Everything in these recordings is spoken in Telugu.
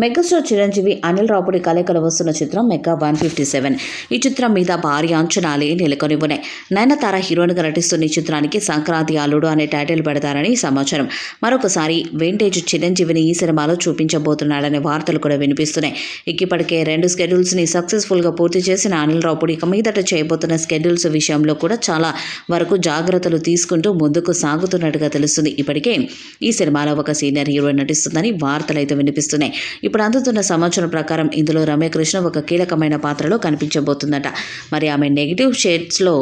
మెగాస్టార్ చిరంజీవి అనిల్ రావుపూడి కలయికలో వస్తున్న చిత్రం మెగా 157. ఈ చిత్రం మీద భారీ అంచనాలే నెలకొని ఉన్నాయి. నయనతార హీరోయిన్గా నటిస్తున్న ఈ చిత్రానికి సంక్రాంతి అల్లుడు అనే టైటిల్ పెడతారని సమాచారం. మరొకసారి వింటేజ్ చిరంజీవిని ఈ సినిమాలో చూపించబోతున్నాడనే వార్తలు కూడా వినిపిస్తున్నాయి. ఇప్పటికే 2 స్కెడ్యూల్స్ని సక్సెస్ఫుల్గా పూర్తి చేసిన అనిల్ రావుపూడి ఇక మీదట చేయబోతున్న స్కెడ్యూల్స్ విషయంలో కూడా చాలా వరకు జాగ్రత్తలు తీసుకుంటూ ముందుకు సాగుతున్నట్టుగా తెలుస్తుంది. ఇప్పటికే ఈ సినిమాలో ఒక సీనియర్ హీరోయిన్ నటిస్తుందని వార్తలు అయితే వినిపిస్తున్నాయి. ఇప్పుడు అందుతున్న సమాచారం ప్రకారం ఇందులో రమ్యకృష్ణ ఒక కీలకమైన పాత్రలో కనిపించబోతుందట. మరి ఆమె నెగిటివ్ షేడ్స్లో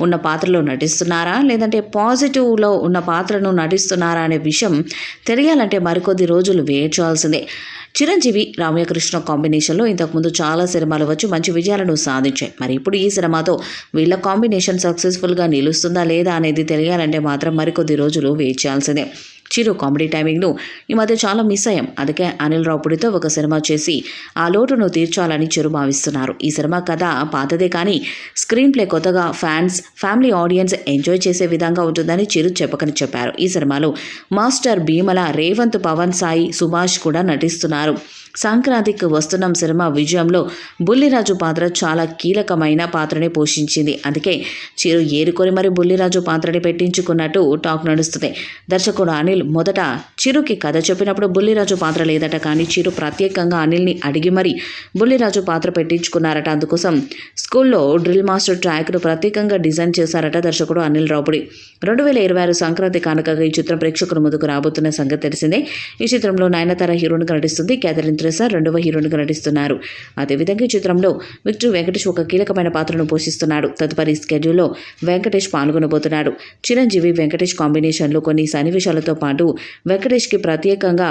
ఉన్న పాత్రలో నటిస్తున్నారా లేదంటే పాజిటివ్లో ఉన్న పాత్రను నటిస్తున్నారా అనే విషయం తెలియాలంటే మరికొద్ది రోజులు వెయిట్ చేయాల్సిందే. చిరంజీవి రమ్యకృష్ణ కాంబినేషన్లో ఇంతకుముందు చాలా సినిమాలు వచ్చి మంచి విజయాలను సాధించాయి. మరి ఇప్పుడు ఈ సినిమాతో వీళ్ళ కాంబినేషన్ సక్సెస్ఫుల్గా నిలుస్తుందా లేదా అనేది తెలియాలంటే మాత్రం మరికొద్ది రోజులు వెయిట్ చేయాల్సిందే. చిరు కామెడీ టైమింగ్ను ఈ మధ్య చాలా మిస్ అయ్యాం. అందుకే అనిల్ రావుపూడితో ఒక సినిమా చేసి ఆ లోటును తీర్చాలని చిరు భావిస్తున్నారు. ఈ సినిమా కథ పాతదే కానీ స్క్రీన్ ప్లే కొత్తగా ఫ్యామిలీ ఆడియన్స్ ఎంజాయ్ చేసే విధంగా ఉంటుందని చిరు చెప్పారు. ఈ సినిమాలో మాస్టర్ భీమల, రేవంత్, పవన్ సాయి, సుభాష్ కూడా నటిస్తున్నారు. సంక్రాంతికి వస్తున్న సినిమా విజయంలో బుల్లిరాజు పాత్ర చాలా కీలకమైన పాత్రని పోషించింది. అందుకే చిరు ఏరుకొని మరి బుల్లిరాజు పాత్రని పెట్టించుకున్నట్టు టాక్ నడుస్తుంది. దర్శకుడు అనిల్ మొదట చిరుకి కథ చెప్పినప్పుడు బుల్లిరాజు పాత్ర లేదట. కానీ చిరు ప్రత్యేకంగా అనిల్ని అడిగి మరి బుల్లిరాజు పాత్ర పెట్టించుకున్నారట. అందుకోసం స్కూల్లో డ్రిల్ మాస్టర్ ట్రాక్ను ప్రత్యేకంగా డిజైన్ చేశారట దర్శకుడు అనిల్ రావుపూడి. 2026 సంక్రాంతి కానుకగా ఈ చిత్రం ప్రేక్షకుల ముందుకు రాబోతున్న సంగతి తెలిసిందే. ఈ చిత్రంలో నయనతార హీరోయిన్గా నటిస్తుంది. క్యాథరిన్ థ్రెసర్ రెండవ హీరోయిన్గా నటిస్తున్నారు. అదేవిధంగా ఈ చిత్రంలో విక్టరీ వెంకటేష్ ఒక కీలకమైన పాత్రను పోషిస్తున్నాడు. తదుపరి స్కెడ్యూల్లో వెంకటేష్ పాల్గొనబోతున్నాడు. చిరంజీవి వెంకటేష్ కాంబినేషన్లో కొన్ని సన్నివేశాలతో పాటు వెంకటేష్కి ప్రత్యేకంగా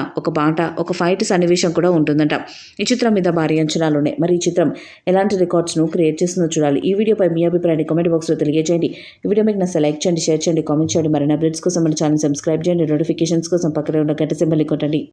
ఒక ఫైట్ సన్నివేశం కూడా ఉంటుందంట. ఈ చిత్రం మీద భారీ అంచనాలు ఉన్నాయి. మరి ఈ చిత్రం ఎలాంటి రికార్డ్స్ను క్రియేట్ చేస్తుందో చూడాలి. ఈ వీడియోపై మీ అభిప్రాయాన్ని కామెంట్ బాక్స్లో తెలియజేయండి. ఈ వీడియో మీకు నచ్చితే లైక్ చేయండి, షేర్ చేయండి, కామెంట్ చేయండి. మరిన్ని అప్డేట్స్ కోసం మన ఛానల్ సబ్స్క్రైబ్ చేయండి. నోటిఫికేషన్స్ కోసం పక్కనే ఉన్న గంట సింబల్ని కొట్టండి.